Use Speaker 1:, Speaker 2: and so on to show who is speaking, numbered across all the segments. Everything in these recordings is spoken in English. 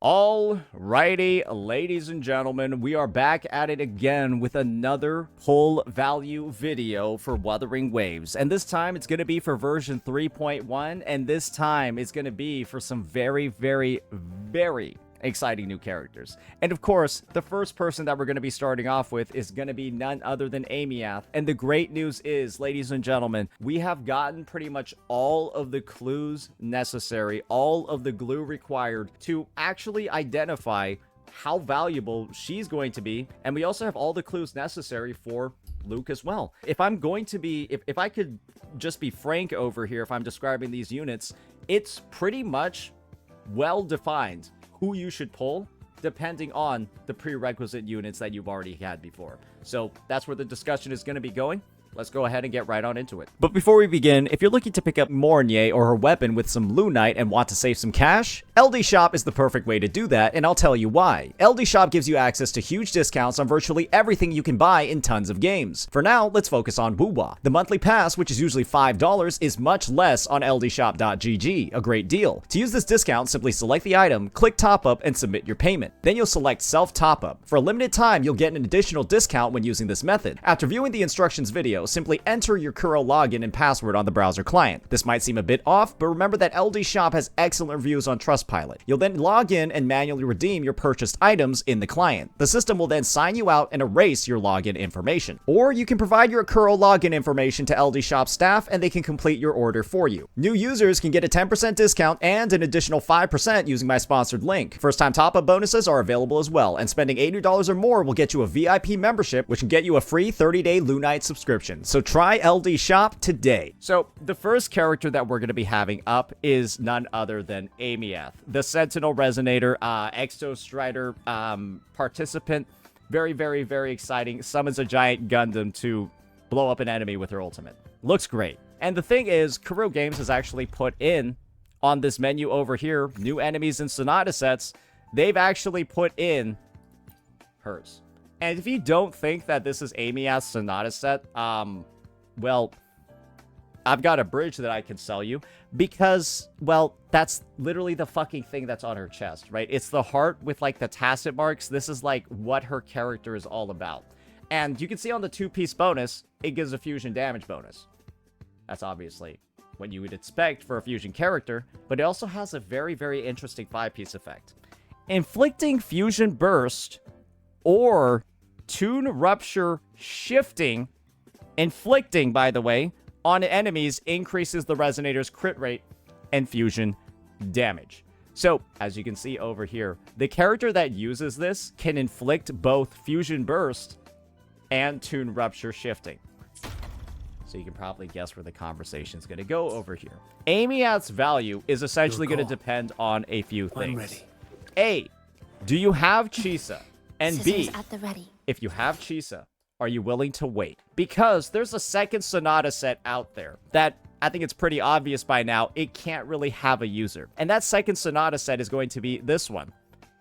Speaker 1: Alrighty, ladies and gentlemen, we are back at it again with another pull value video for Wuthering Waves. And this time it's going to be for version 3.1, and this time it's going to be for some very, very, very exciting new characters. And of course, the first person that we're going to be starting off with is going to be none other than Aemeath. And the great news is, ladies and gentlemen, we have gotten pretty much all of the clues necessary, all of the glue required to actually identify how valuable she's going to be. And we also have all the clues necessary for Luuk as well. If I'm going to be, if I could just be frank over here, if I'm describing these units, it's pretty much well defined who you should pull depending on the prerequisite units that you've already had before. So that's where the discussion is going to be going. Let's go ahead and get right on into it. But before we begin, if you're looking to pick up Mornier or her weapon with some lunite and want to save some cash, LD Shop is the perfect way to do that, and I'll tell you why. LD Shop gives you access to huge discounts on virtually everything you can buy in tons of games. For now, let's focus on Wuwa. The monthly pass, which is usually $5, is much less on ldshop.gg, a great deal. To use this discount, simply select the item, click top up, and submit your payment. Then you'll select self top up. For a limited time, you'll get an additional discount when using this method. After viewing the instructions video, simply enter your Kuro login and password on the browser client. This might seem a bit off, but remember that LD Shop has excellent reviews on Trustpilot. You'll then log in and manually redeem your purchased items in the client. The system will then sign you out and erase your login information. Or you can provide your Kuro login information to LD Shop staff and they can complete your order for you. New users can get a 10% discount and an additional 5% using my sponsored link. First-time top-up bonuses are available as well, and spending $80 or more will get you a VIP membership, which can get you a free 30-day lunite subscription. So try LD Shop today. So the first character that we're going to be having up is none other than Aemeath, the Sentinel Resonator, Exostrider participant. Very, very, very exciting. Summons a giant Gundam to blow up an enemy with her ultimate. Looks great. And the thing is, Kuro Games has actually put in on this menu over here, new enemies and Sonata sets. They've actually put in hers. And if you don't think that this is Aemeath's Sonata set, well, I've got a bridge that I can sell you because, well, that's literally the fucking thing that's on her chest, right? It's the heart with, like, the tacit marks. This is, like, what her character is all about. And you can see on the 2-piece bonus, it gives a fusion damage bonus. That's obviously what you would expect for a fusion character, but it also has a very, very interesting 5-piece effect. Inflicting fusion burst or tune rupture shifting. Inflicting, by the way, on enemies increases the Resonator's crit rate and fusion damage. So, as you can see over here, the character that uses this can inflict both Fusion Burst and Tune Rupture shifting. So you can probably guess where the conversation is going to go over here. Aemeath's value is essentially going to depend on a few things. A, do you have Chisa? And B,
Speaker 2: at the ready.
Speaker 1: If you have Chisa, are you willing to wait? Because there's a second Sonata set out there that I think it's pretty obvious by now it can't really have a user. And that second Sonata set is going to be this one,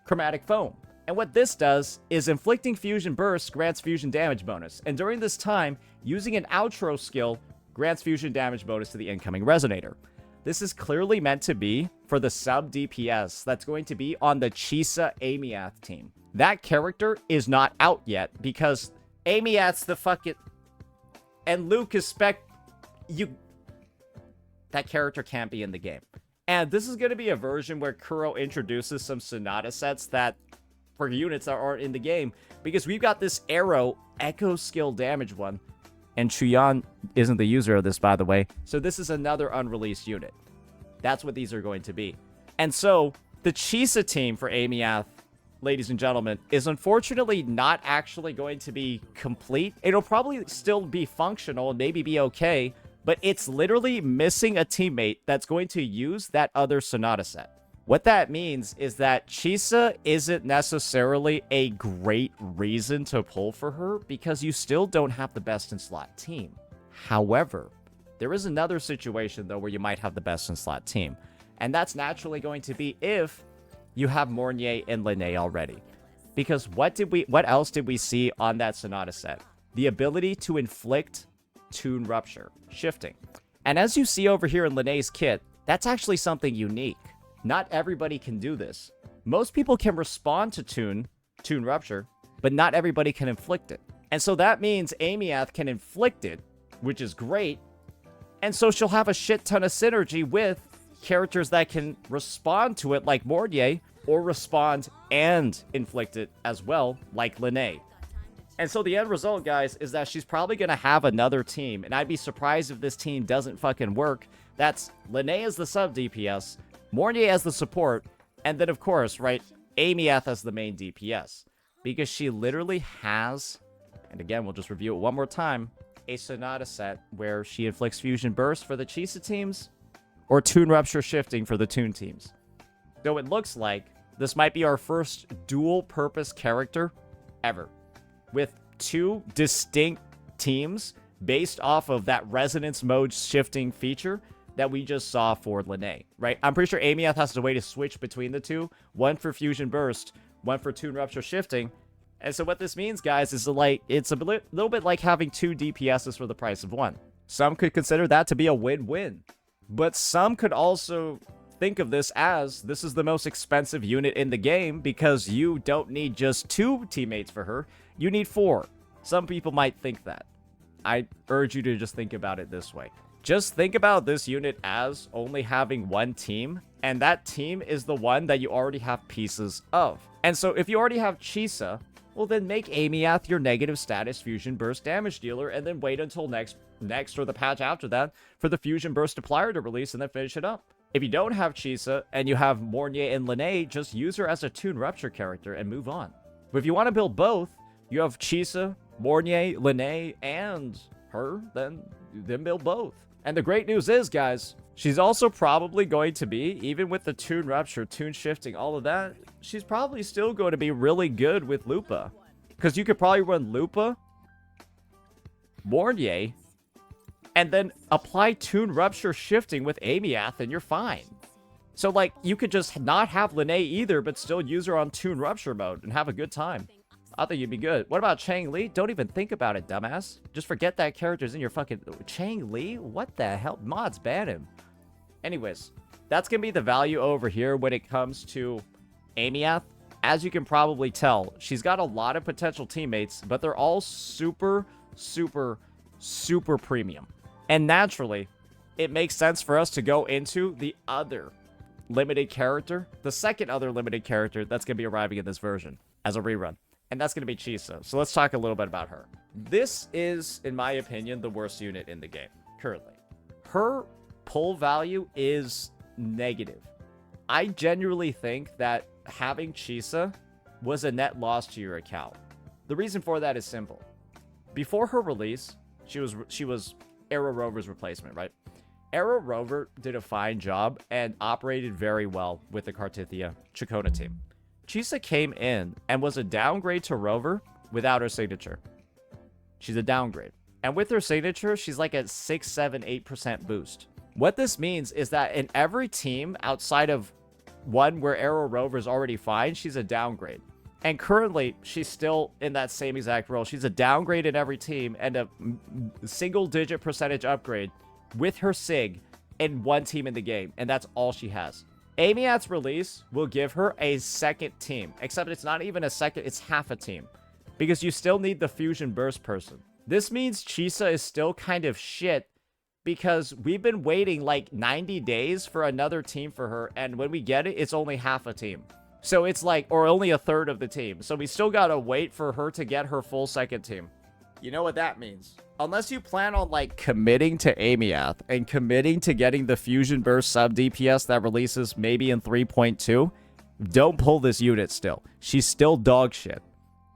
Speaker 1: Chromatic Foam. And what this does is inflicting fusion burst grants fusion damage bonus. And during this time, using an outro skill grants fusion damage bonus to the incoming Resonator. This is clearly meant to be for the sub DPS that's going to be on the Chisa Aemeath team. That character is not out yet because Aemeath's the fucking... And Luuk is that character can't be in the game. And this is going to be a version where Kuro introduces some Sonata sets that... for units that aren't in the game. Because we've got this Arrow Echo skill damage one. And Chuyan isn't the user of this, by the way. So this is another unreleased unit. That's what these are going to be. And so, the Chisa team for Aemeath, ladies and gentlemen, is unfortunately not actually going to be complete. It'll probably still be functional and maybe be okay, but it's literally missing a teammate that's going to use that other Sonata set. What that means is that Chisa isn't necessarily a great reason to pull for her because you still don't have the best in slot team. However, there is another situation though where you might have the best in slot team, and that's naturally going to be if you have Mornier and Linné already. Because what else did we see on that Sonata set? The ability to inflict Tune Rupture, shifting. And as you see over here in Linné's kit, that's actually something unique. Not everybody can do this. Most people can respond to Toon Rupture, but not everybody can inflict it. And so that means Aemeath can inflict it, which is great. And so she'll have a shit ton of synergy with characters that can respond to it, like Mornier, or respond and inflict it as well, like Lene. And so the end result, guys, is that she's probably going to have another team. And I'd be surprised if this team doesn't fucking work. That's Lene as the sub DPS, Mornier as the support, and then, of course, right, Aemeath as the main DPS. Because she literally has, and again, we'll just review it one more time, a Sonata set where she inflicts Fusion Burst for the Chisa teams, or Toon Rupture Shifting for the Toon teams. So it looks like this might be our first dual-purpose character ever, with two distinct teams based off of that resonance mode shifting feature that we just saw for Lene, right? I'm pretty sure Aemeath has a way to switch between the two, one for Fusion Burst, one for Toon Rupture Shifting. And so what this means, guys, is like it's a little bit like having two DPSs for the price of one. Some could consider that to be a win-win, but some could also think of this as this is the most expensive unit in the game because you don't need just 2 teammates for her, you need 4. Some people might think that. I urge you to just think about it this way. Just think about this unit as only having 1 team, and that team is the one that you already have pieces of. And so if you already have Chisa, well then make Aemeath your negative status Fusion Burst damage dealer, and then wait until next or the patch after that for the Fusion Burst Applier to release and then finish it up. If you don't have Chisa and you have Mornier and Lene, just use her as a Toon Rupture character and move on. But if you want to build both, you have Chisa, Mornier, Lene, and her, then build both. And the great news is, guys, she's also probably going to be, even with the Toon Rupture, Toon Shifting, all of that, she's probably still going to be really good with Lupa. Because you could probably run Lupa, Mornier, and then apply Toon Rupture Shifting with Aemeath, and you're fine. So, like, you could just not have Lene either, but still use her on Toon Rupture mode and have a good time. I think you'd be good. What about Chang Li? Don't even think about it, dumbass. Just forget that character's in your fucking... Chang Li? What the hell? Mods ban him. Anyways, that's going to be the value over here when it comes to Aemeath. As you can probably tell, she's got a lot of potential teammates, but they're all super, super, super premium. And naturally, it makes sense for us to go into the other limited character, the second other limited character that's going to be arriving in this version as a rerun. And that's going to be Chisa. So let's talk a little bit about her. This is, in my opinion, the worst unit in the game currently. Her pull value is negative. I genuinely think that having Chisa was a net loss to your account. The reason for that is simple. Before her release, she was Arrow Rover's replacement, right? Arrow Rover did a fine job and operated very well with the Kartithia Chakona team. Chisa came in and was a downgrade to Rover without her signature. She's a downgrade. And with her signature, she's like a 6, 7, 8% boost. What this means is that in every team outside of one where Arrow Rover is already fine, she's a downgrade. And currently, she's still in that same exact role. She's a downgrade in every team and a single-digit percentage upgrade with her sig in one team in the game. And that's all she has. Aemeath's release will give her a second team. Except it's not even a second, it's half a team. Because you still need the Fusion Burst person. This means Chisa is still kind of shit because we've been waiting like 90 days for another team for her. And when we get it, it's only half a team. So it's like, or only a third of the team. So we still gotta wait for her to get her full second team. You know what that means? Unless you plan on like committing to Aemeath and committing to getting the Fusion Burst sub DPS that releases maybe in 3.2, don't pull this unit still. She's still dog shit.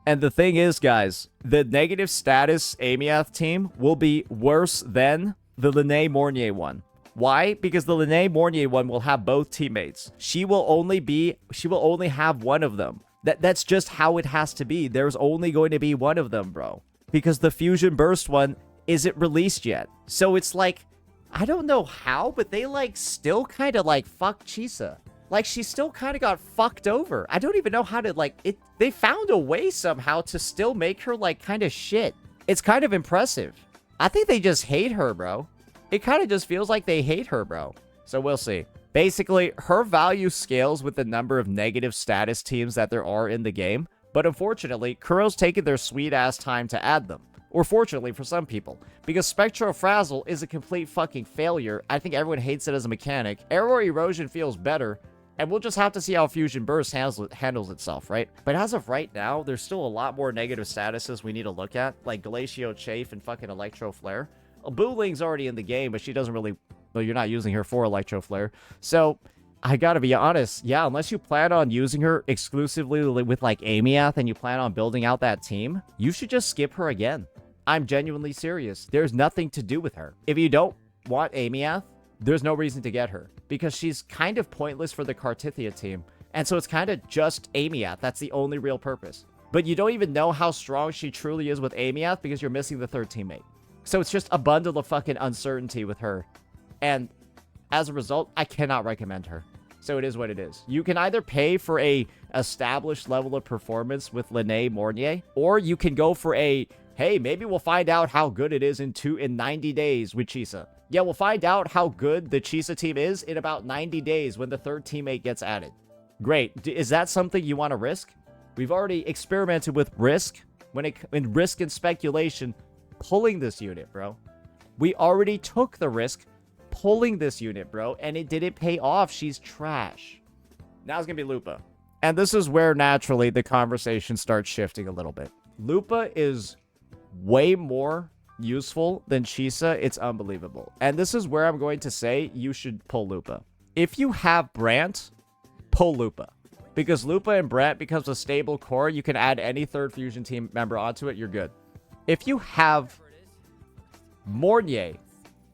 Speaker 1: And the thing is, guys, the negative status Aemeath team will be worse than the Lene Mornier one. Why? Because the Lene Mornier one will have both teammates. She will only have one of them. That's just how it has to be. There's only going to be one of them, bro. Because the Fusion Burst one isn't released yet. So it's like, I don't know how, but they like still kind of like fuck Chisa. Like she still kind of got fucked over. I don't even know how to like it. They found a way somehow to still make her like kind of shit. It's kind of impressive. I think they just hate her, bro. It kind of just feels like they hate her, bro. So we'll see. Basically, her value scales with the number of negative status teams that there are in the game, but unfortunately, Kuro's taken their sweet-ass time to add them. Or fortunately for some people, because Spectro Frazzle is a complete fucking failure. I think everyone hates it as a mechanic. Arrow Erosion feels better, and we'll just have to see how Fusion Burst handles itself, right? But as of right now, there's still a lot more negative statuses we need to look at, like Glacio Chafe and fucking Electro Flare. Booling's already in the game, but she doesn't really... Well, you're not using her for Electro Flare. So, I gotta be honest, yeah, unless you plan on using her exclusively with, like, Aemeath and you plan on building out that team, you should just skip her again. I'm genuinely serious. There's nothing to do with her. If you don't want Aemeath, there's no reason to get her, because she's kind of pointless for the Kartithia team, and so it's kind of just Aemeath. That's the only real purpose. But you don't even know how strong she truly is with Aemeath because you're missing the third teammate. So it's just a bundle of fucking uncertainty with her. And as a result, I cannot recommend her. So it is what it is. You can either pay for a established level of performance with Lene Mornier, or you can go for a, hey, maybe we'll find out how good it is in 90 days with Chisa. Yeah, we'll find out how good the Chisa team is in about 90 days when the third teammate gets added. Great. Is that something you want to risk? We've already experimented with risk in risk and speculation pulling this unit, bro. We already took the risk pulling this unit, bro, and it didn't pay off. She's trash. Now it's gonna be Lupa. And this is where naturally the conversation starts shifting a little bit. Lupa is way more useful than Chisa. It's unbelievable. And this is where I'm going to say you should pull Lupa. If you have Brant, pull Lupa. Because Lupa and Brant becomes a stable core. You can add any third fusion team member onto it. You're good. If you have Mornier,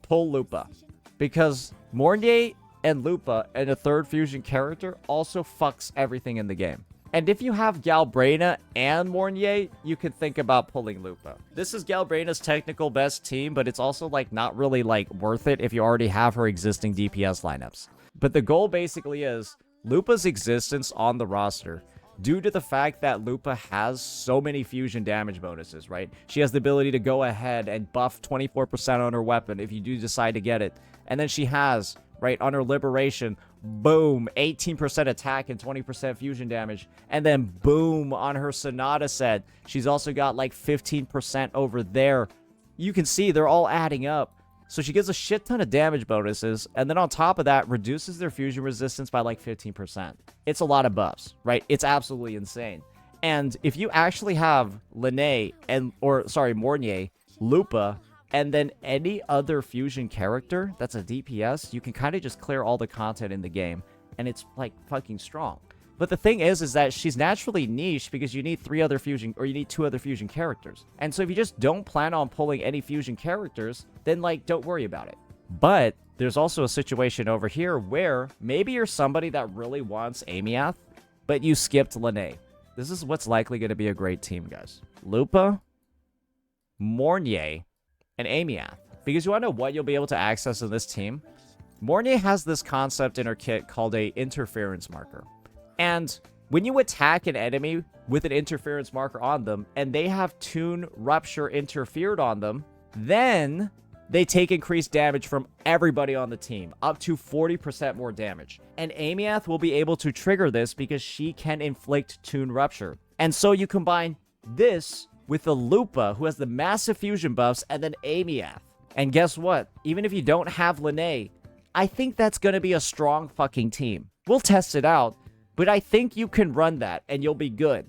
Speaker 1: pull Lupa. Because Mornier and Lupa and a third fusion character also fucks everything in the game. And if you have Galbrena and Mornier, you can think about pulling Lupa. This is Galbrena's technical best team, but it's also like not really like worth it if you already have her existing DPS lineups. But the goal basically is Lupa's existence on the roster due to the fact that Lupa has so many fusion damage bonuses, right? She has the ability to go ahead and buff 24% on her weapon if you do decide to get it. And then she has, right, on her Liberation, boom, 18% attack and 20% fusion damage. And then boom, on her Sonata set, she's also got like 15% over there. You can see they're all adding up. So she gives a shit ton of damage bonuses, and then on top of that, reduces their fusion resistance by like 15%. It's a lot of buffs, right? It's absolutely insane. And if you actually have Mornier, Lupa, and then any other fusion character that's a DPS, you can kind of just clear all the content in the game, and it's like fucking strong. But the thing is that she's naturally niche because you need two other fusion characters. And so if you just don't plan on pulling any fusion characters, then like, don't worry about it. But there's also a situation over here where maybe you're somebody that really wants Aemeath, but you skipped Lene. This is what's likely going to be a great team, guys. Lupa, Mornier, and Aemeath. Because you want to know what you'll be able to access in this team? Mornier has this concept in her kit called a interference marker. And when you attack an enemy with an interference marker on them, and they have Tune Rupture interfered on them, then they take increased damage from everybody on the team, up to 40% more damage. And Aemeath will be able to trigger this because she can inflict Tune Rupture. And so you combine this with the Lupa, who has the massive fusion buffs, and then Aemeath. And guess what? Even if you don't have Lene, I think that's going to be a strong fucking team. We'll test it out. But I think you can run that, and you'll be good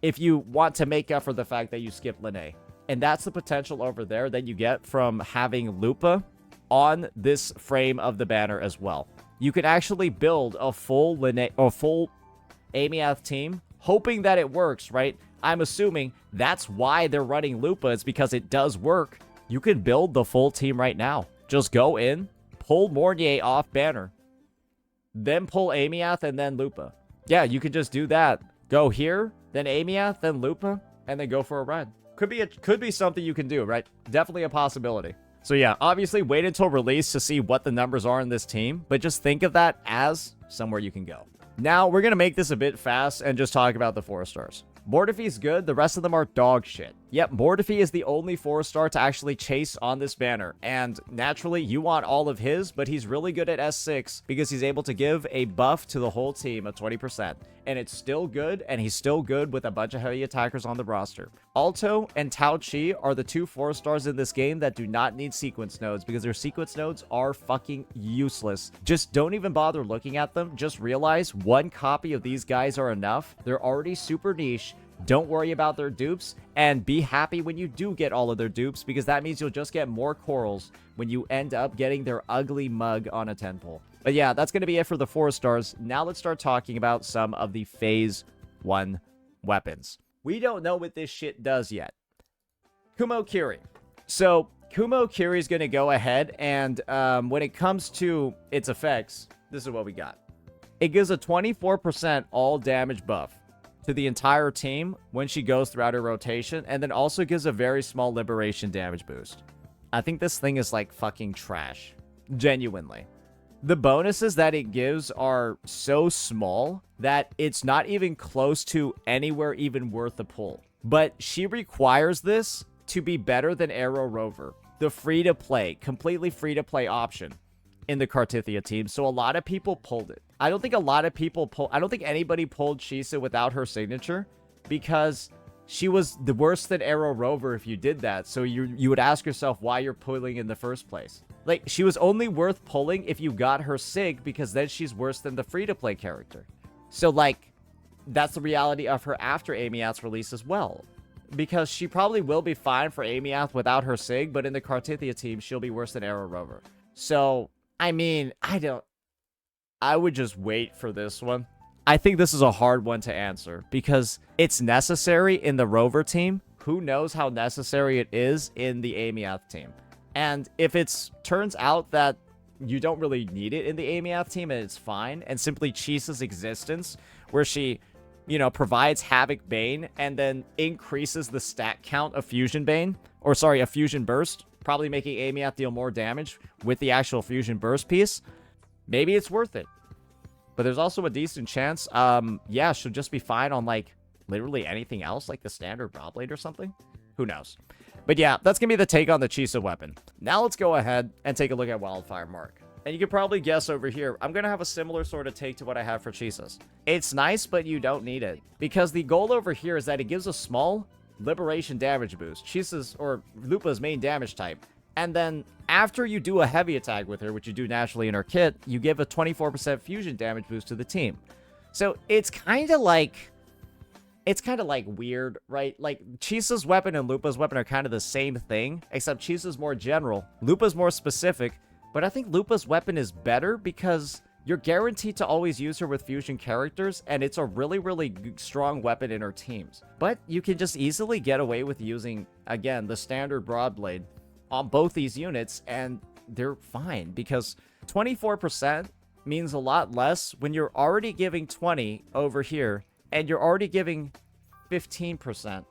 Speaker 1: if you want to make up for the fact that you skipped Lene. And that's the potential over there that you get from having Lupa on this frame of the banner as well. You can actually build a full Aemeath team, hoping that it works, right? I'm assuming that's why they're running Lupa. It's because it does work. You can build the full team right now. Just go in, pull Mornier off banner, then pull Aemeath, and then Lupa. Yeah, you could just do that. Go here, then Aemeath, then Lupa, and then go for a run. Could be something you can do, right? Definitely a possibility. So yeah, obviously wait until release to see what the numbers are in this team, but just think of that as somewhere you can go. Now, we're going to make this a bit fast and just talk about the 4 stars. Mortife's good, the rest of them are dog shit. Yep, Mortefi is the only 4-star to actually chase on this banner, and naturally you want all of his, but he's really good at S6 because he's able to give a buff to the whole team of 20%, and it's still good, and he's still good with a bunch of heavy attackers on the roster. Alto and Tao Chi are the two 4-stars in this game that do not need sequence nodes because their sequence nodes are fucking useless. Just don't even bother looking at them, just realize one copy of these guys are enough. They're already super niche. Don't worry about their dupes, and be happy when you do get all of their dupes, because that means you'll just get more corals when you end up getting their ugly mug on a 10 pull. But yeah, that's going to be it for the 4-stars. Now let's start talking about some of the Phase 1 weapons. We don't know what this shit does yet. Kumo Kiri. So, Kumo Kiri is going to go ahead, and when it comes to its effects, this is what we got. It gives a 24% all damage buff to the entire team when she goes throughout her rotation, and then also gives a very small liberation damage boost. I think this thing is like fucking trash. Genuinely. The bonuses that it gives are so small that it's not even close to anywhere even worth a pull. But she requires this to be better than Arrow Rover, the free-to-play, completely free-to-play option in the Kartithia team, so a lot of people pulled it. I don't think anybody pulled Chisa without her signature, because she was the worse than Arrow Rover if you did that, so you would ask yourself why you're pulling in the first place. Like, she was only worth pulling if you got her sig, because then she's worse than the free-to-play character. So, like, that's the reality of her after Aemeath's release as well. Because she probably will be fine for Aemeath without her sig, but in the Kartithia team, she'll be worse than Arrow Rover. So, I mean, I would just wait for this one. I think this is a hard one to answer because it's necessary in the Rover team. Who knows how necessary it is in the Aemeath team? And if it turns out that you don't really need it in the Aemeath team and it's fine, and simply Chisa's existence, where she, you know, provides Havoc Bane and then increases the stat count of Fusion Bane, or sorry, a Fusion Burst, probably making Aemeath deal more damage with the actual Fusion Burst piece, maybe it's worth it. But there's also a decent chance, yeah, she'll just be fine on, like, literally anything else, like the standard Raw Blade or something. Who knows? But yeah, that's going to be the take on the Chisa weapon. Now let's go ahead and take a look at Wildfire Mark. And you can probably guess over here, I'm going to have a similar sort of take to what I have for Chisa's. It's nice, but you don't need it. Because the goal over here is that it gives a small liberation damage boost. Chisa's, or Lupa's main damage type. And then after you do a heavy attack with her, which you do naturally in her kit, you give a 24% fusion damage boost to the team. So it's kind of like weird, right? Like, Chisa's weapon and Lupa's weapon are kind of the same thing, except Chisa's more general, Lupa's more specific, but I think Lupa's weapon is better because you're guaranteed to always use her with fusion characters, and it's a really, really strong weapon in her teams. But you can just easily get away with using, again, the standard Broadblade on both these units, and they're fine, because 24% means a lot less when you're already giving 20 over here, and you're already giving 15%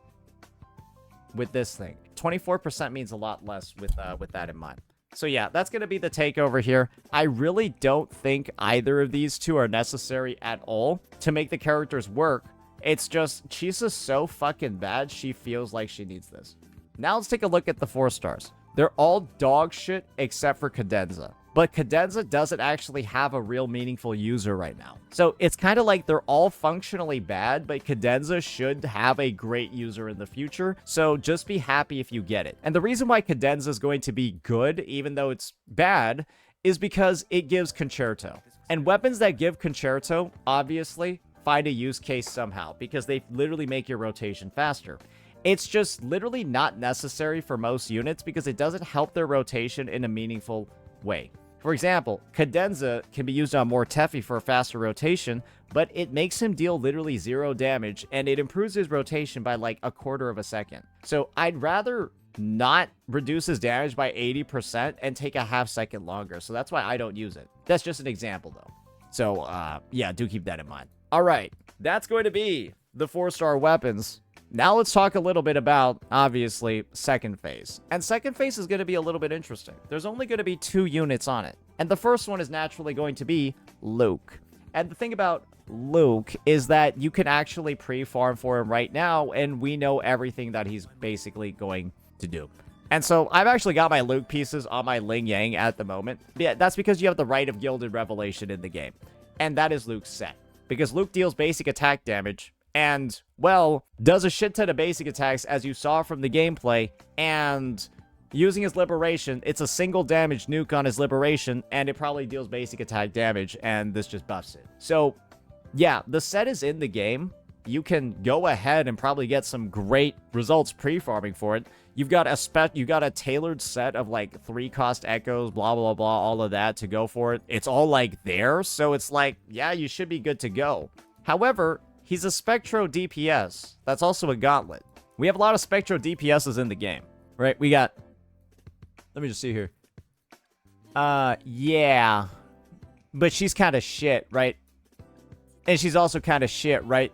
Speaker 1: with this thing. 24% means a lot less with that in mind. So yeah, that's going to be the take over here. I really don't think either of these two are necessary at all to make the characters work. It's just, Chisa's so fucking bad, she feels like she needs this. Now let's take a look at the 4-stars. They're all dog shit except for Cadenza. But Cadenza doesn't actually have a real meaningful user right now. So it's kind of like they're all functionally bad, but Cadenza should have a great user in the future. So just be happy if you get it. And the reason why Cadenza is going to be good, even though it's bad, is because it gives Concerto. And weapons that give Concerto, obviously, find a use case somehow, because they literally make your rotation faster. It's just literally not necessary for most units because it doesn't help their rotation in a meaningful way. For example, Cadenza can be used on Mortefi for a faster rotation, but it makes him deal literally 0 damage, and it improves his rotation by like a quarter of a second. So I'd rather not reduce his damage by 80% and take a half second longer. So that's why I don't use it. That's just an example though. So yeah, do keep that in mind. All right, that's going to be the 4-star weapons. Now let's talk a little bit about, obviously, second phase. And second phase is going to be a little bit interesting. There's only going to be 2 units on it. And the first one is naturally going to be Luuk. And the thing about Luuk is that you can actually pre-farm for him right now, and we know everything that he's basically going to do. And so I've actually got my Luuk pieces on my Ling Yang at the moment. Yeah, that's because you have the Rite of Gilded Revelation in the game. And that is Luuk's set. Because Luuk deals basic attack damage and, well, does a shit ton of basic attacks as you saw from the gameplay. And using his Liberation, it's a single damage nuke on his Liberation, and it probably deals basic attack damage, and this just buffs it. So, yeah, the set is in the game. You can go ahead and probably get some great results pre-farming for it. You've got a tailored set of like 3-cost echoes, blah blah blah, all of that to go for it. It's all like there, so it's like, yeah, you should be good to go. However, he's a Spectro DPS. That's also a gauntlet. We have a lot of Spectro DPSs in the game, right? We got, let me just see here. Yeah, but she's kind of shit, right? And she's also kind of shit, right?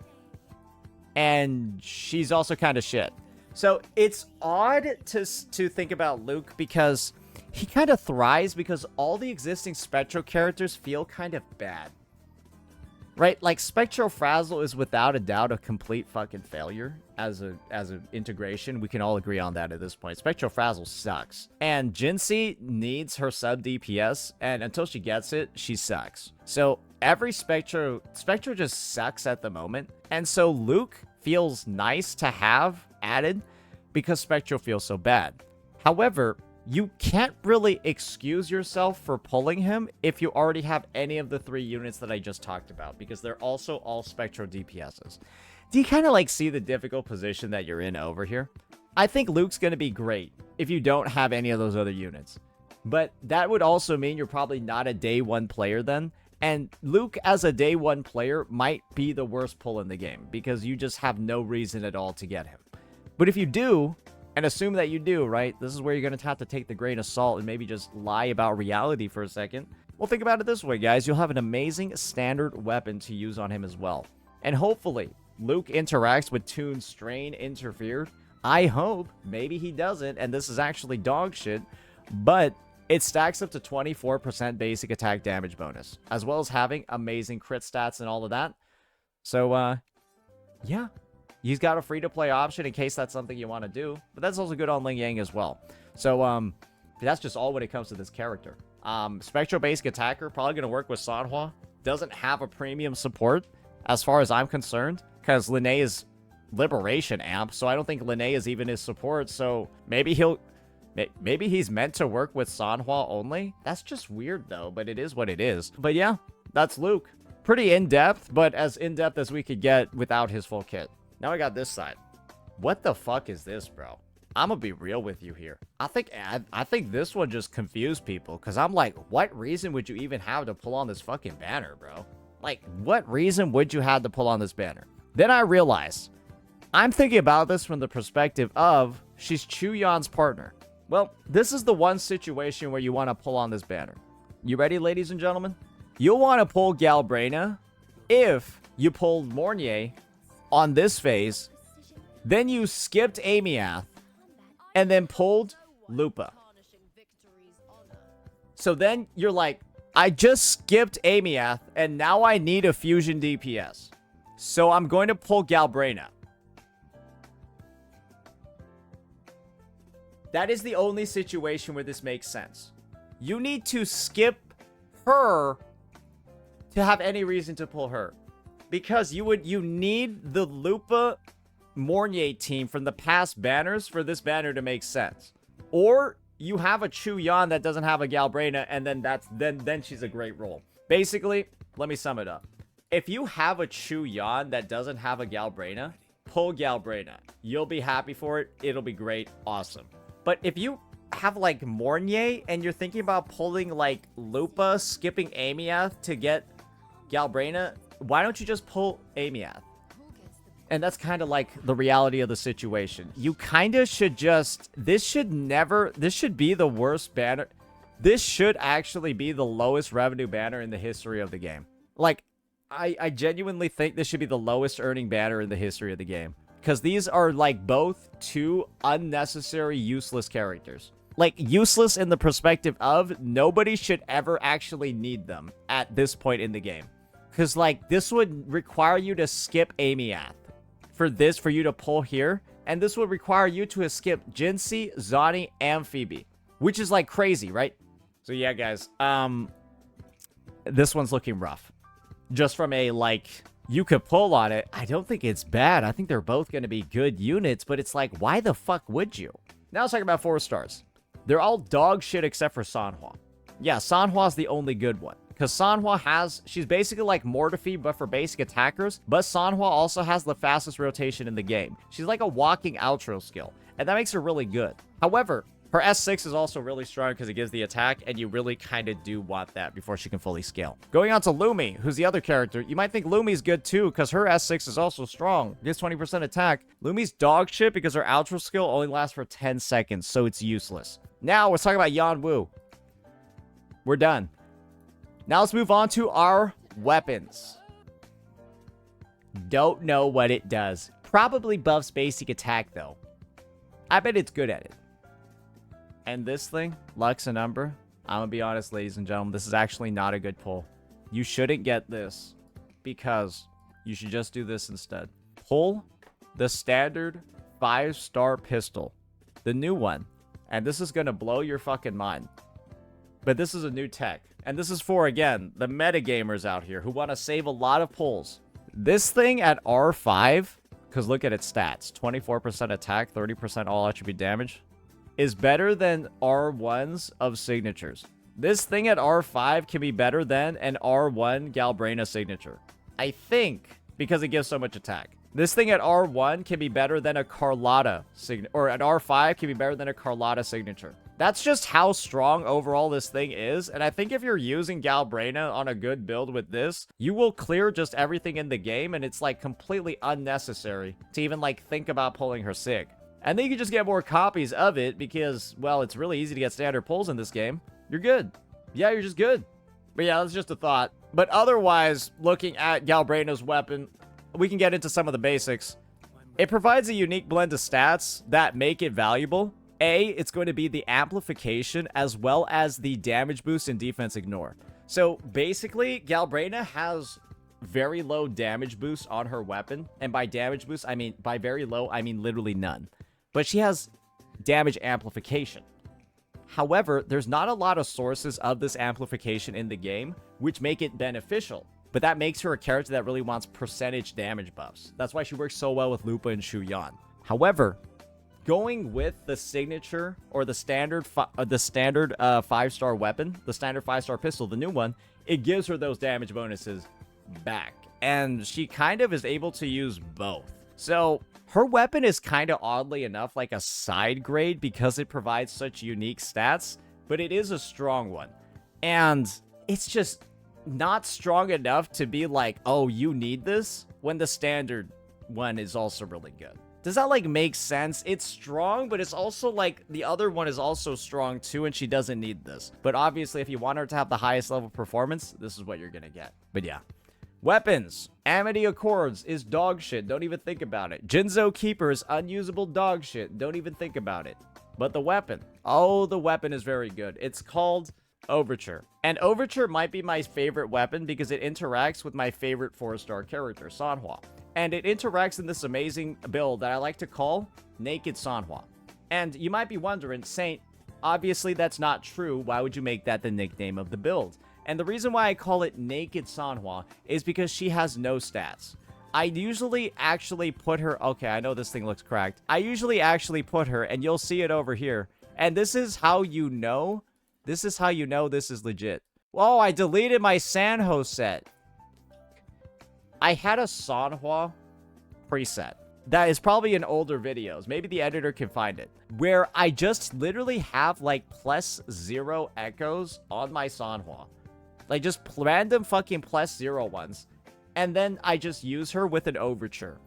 Speaker 1: And she's also kind of shit. So it's odd to think about Luuk because he kind of thrives because all the existing Spectro characters feel kind of bad. Right? Like, Spectro Frazzle is without a doubt a complete fucking failure as an integration. We can all agree on that at this point. Spectro Frazzle sucks. And Jinsei needs her sub DPS, and until she gets it, she sucks. So every Spectro just sucks at the moment. And so Luuk feels nice to have added because Spectro feels so bad. However, you can't really excuse yourself for pulling him if you already have any of the 3 units that I just talked about, because they're also all Spectro DPSs. Do you kind of like see the difficult position that you're in over here? I think Luke's going to be great if you don't have any of those other units. But that would also mean you're probably not a day 1 player then. And Luuk as a day 1 player might be the worst pull in the game because you just have no reason at all to get him. But if you do, and assume that you do, right? This is where you're going to have to take the grain of salt and maybe just lie about reality for a second. Well, think about it this way, guys. You'll have an amazing standard weapon to use on him as well. And hopefully, Luuk interacts with Toon's Strain Interfered. I hope. Maybe he doesn't, and this is actually dog shit. But it stacks up to 24% basic attack damage bonus, as well as having amazing crit stats and all of that. So, yeah. He's got a free-to-play option in case that's something you want to do. But that's also good on Ling Yang as well. So, that's just all when it comes to this character. Spectro Basic Attacker, probably going to work with Sanhua. Doesn't have a premium support, as far as I'm concerned. Because Linné is Liberation Amp, so I don't think Linné is even his support. So, maybe he's meant to work with Sanhua only? That's just weird, though, but it is what it is. But yeah, that's Luuk. Pretty in-depth, but as in-depth as we could get without his full kit. Now I got this side. What the fuck is this, bro? I'm gonna be real with you here. I think this one just confused people, because I'm like, what reason would you even have to pull on this fucking banner, bro? Like, what reason would you have to pull on this banner? Then I realized, I'm thinking about this from the perspective of, she's Chuyan's partner. Well, this is the one situation where you want to pull on this banner. You ready, ladies and gentlemen? You'll want to pull Galbrena if you pulled Mornier on this phase, then you skipped Aemeath, and then pulled Lupa. So then you're like, I just skipped Aemeath, and now I need a fusion DPS. So I'm going to pull Galbrena. That is the only situation where this makes sense. You need to skip her to have any reason to pull her. Because you need the Lupa Mornier team from the past banners for this banner to make sense. Or you have a Chuyan that doesn't have a Galbrena, and then she's a great roll. Basically, let me sum it up. If you have a Chuyan that doesn't have a Galbrena, pull Galbrena. You'll be happy for it. It'll be great. Awesome. But if you have like Mornier and you're thinking about pulling like Lupa, skipping Aemeath to get Galbrena, why don't you just pull Aemeath? And that's kind of like the reality of the situation. You kind of should just, this should be the worst banner. This should actually be the lowest revenue banner in the history of the game. Like, I genuinely think this should be the lowest earning banner in the history of the game. Because these are like both 2 unnecessary, useless characters. Like, useless in the perspective of nobody should ever actually need them at this point in the game. Because, like, this would require you to skip Aemeath. For you to pull here. And this would require you to skip Jinsei, Zani, and Phoebe. Which is, like, crazy, right? So, yeah, guys. This one's looking rough. Just from a, like, you could pull on it. I don't think it's bad. I think they're both going to be good units. But it's like, why the fuck would you? Now let's talk about 4 stars. They're all dog shit except for Sanhua. Yeah, Sanhua's the only good one. Because Sanhua she's basically like Mortefi, but for basic attackers. But Sanhua also has the fastest rotation in the game. She's like a walking outro skill. And that makes her really good. However, her S6 is also really strong because it gives the attack. And you really kind of do want that before she can fully scale. Going on to Lumi, who's the other character. You might think Lumi's good too because her S6 is also strong. Gives 20% attack. Lumi's dog shit because her outro skill only lasts for 10 seconds. So it's useless. Now let's talk about Yanwu. We're done. Now let's move on to our weapons. Don't know what it does. Probably buffs basic attack, though. I bet it's good at it. And this thing, Lux and Umber, I'm going to be honest, ladies and gentlemen, this is actually not a good pull. You shouldn't get this because you should just do this instead. Pull the standard 5-star pistol. The new one. And this is going to blow your fucking mind. But this is a new tech. And this is for, again, the metagamers out here who want to save a lot of pulls. This thing at R5, because look at its stats. 24% attack, 30% all attribute damage. Is better than R1s of signatures. This thing at R5 can be better than an R1 Galbrena signature. I think, because it gives so much attack. This thing at R1 can be better than a Carlotta signature. Or at R5 can be better than a Carlotta signature. That's just how strong overall this thing is. And I think if you're using Galbrena on a good build with this, you will clear just everything in the game. And it's like completely unnecessary to even like think about pulling her sig. And then you can just get more copies of it because, well, it's really easy to get standard pulls in this game. You're good. Yeah, you're just good. But yeah, that's just a thought. But otherwise, looking at Galbrena's weapon, we can get into some of the basics. It provides a unique blend of stats that make it valuable. It's going to be the amplification as well as the damage boost and defense ignore. So basically, Galbrena has very low damage boost on her weapon. And by damage boost, I mean, by very low, I mean literally none. But she has damage amplification. However, there's not a lot of sources of this amplification in the game, which make it beneficial. But that makes her a character that really wants percentage damage buffs. That's why she works so well with Lupa and Shuyan. However, going with the signature or the standard 5-star weapon, the standard 5-star pistol, the new one, it gives her those damage bonuses back. And she kind of is able to use both. So her weapon is kind of oddly enough like a side grade because it provides such unique stats, but it is a strong one. And it's just not strong enough to be like, oh, you need this, when the standard one is also really good. Does that like make sense? It's strong, but it's also like the other one is also strong too, and she doesn't need this. But obviously, if you want her to have the highest level performance, this is what you're gonna get. But yeah. Weapons. Amity Accords is dog shit. Don't even think about it. Jinzo Keeper is unusable dog shit. Don't even think about it. But the weapon. Oh, the weapon is very good. It's called Overture. And Overture might be my favorite weapon because it interacts with my favorite 4-star character, Sanhua. And it interacts in this amazing build that I like to call Naked Sanhua. And you might be wondering, Saint, obviously that's not true. Why would you make that the nickname of the build? And the reason why I call it Naked Sanhua is because she has no stats. I usually actually put her... Okay, I know this thing looks cracked. I usually actually put her, and you'll see it over here. And this is how you know... This is how you know this is legit. Oh, I deleted my Sanho set. I had a Sanhua preset. That is probably in older videos. Maybe the editor can find it. Where I just literally have like +0 echoes on my Sanhua. Like just random fucking +0 ones. And then I just use her with an Overture.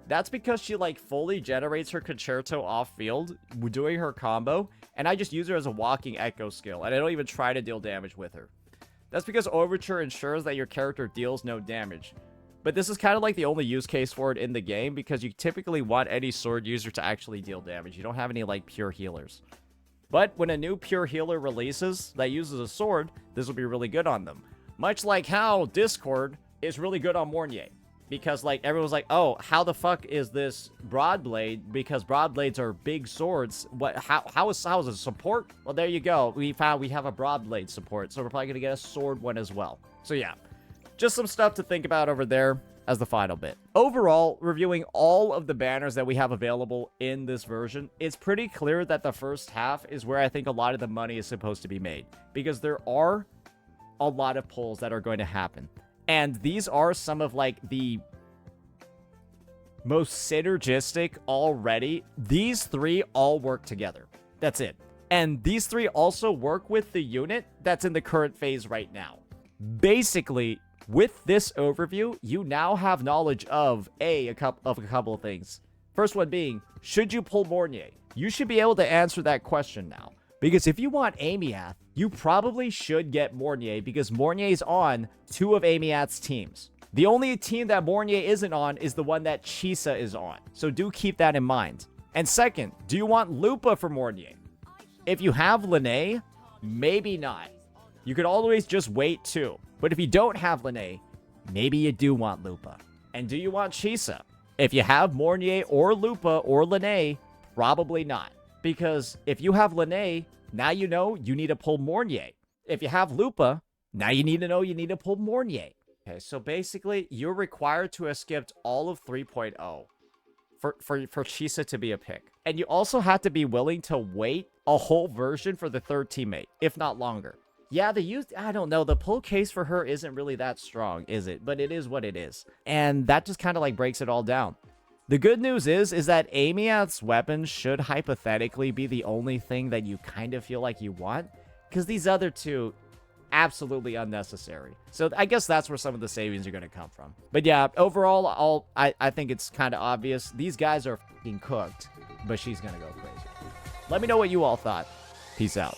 Speaker 1: That's because she like fully generates her concerto off field doing her combo. And I just use her as a walking echo skill. And I don't even try to deal damage with her. That's because Overture ensures that your character deals no damage. But this is kind of like the only use case for it in the game because you typically want any sword user to actually deal damage. You don't have any like pure healers. But when a new pure healer releases that uses a sword, this will be really good on them. Much like how Discord is really good on Mornier. Because, like, everyone's like, oh, how the fuck is this Broadblade? Because Broadblades are big swords. How is it support? Well, there you go. We found we have a Broadblade support. So we're probably going to get a sword one as well. So, yeah. Just some stuff to think about over there as the final bit. Overall, reviewing all of the banners that we have available in this version, it's pretty clear that the first half is where I think a lot of the money is supposed to be made. Because there are a lot of pulls that are going to happen. And these are some of, like, the most synergistic already. These three all work together. That's it. And these three also work with the unit that's in the current phase right now. Basically, with this overview, you now have knowledge of a couple of things. First one being, should you pull Mornier? You should be able to answer that question now. Because if you want Aemeath, you probably should get Mornier because Mornier's on 2 of Aemeath's teams. The only team that Mornier isn't on is the one that Chisa is on. So do keep that in mind. And second, do you want Lupa for Mornier? If you have Linne, maybe not. You could always just wait too. But if you don't have Linne, maybe you do want Lupa. And do you want Chisa? If you have Mornier or Lupa or Linne, probably not. Because if you have Linne, now you know you need to pull Mornier. If you have Lupa, now you need to know you need to pull Mornier. Okay, so basically, you're required to have skipped all of 3.0 for Chisa to be a pick. And you also have to be willing to wait a whole version for the third teammate, if not longer. Yeah, I don't know, the pull case for her isn't really that strong, is it? But it is what it is. And that just kind of like breaks it all down. The good news is that Aemeath's weapons should hypothetically be the only thing that you kind of feel like you want. Because these other two, absolutely unnecessary. So I guess that's where some of the savings are going to come from. But yeah, overall, I think it's kind of obvious. These guys are f***ing cooked, but she's going to go crazy. Let me know what you all thought. Peace out.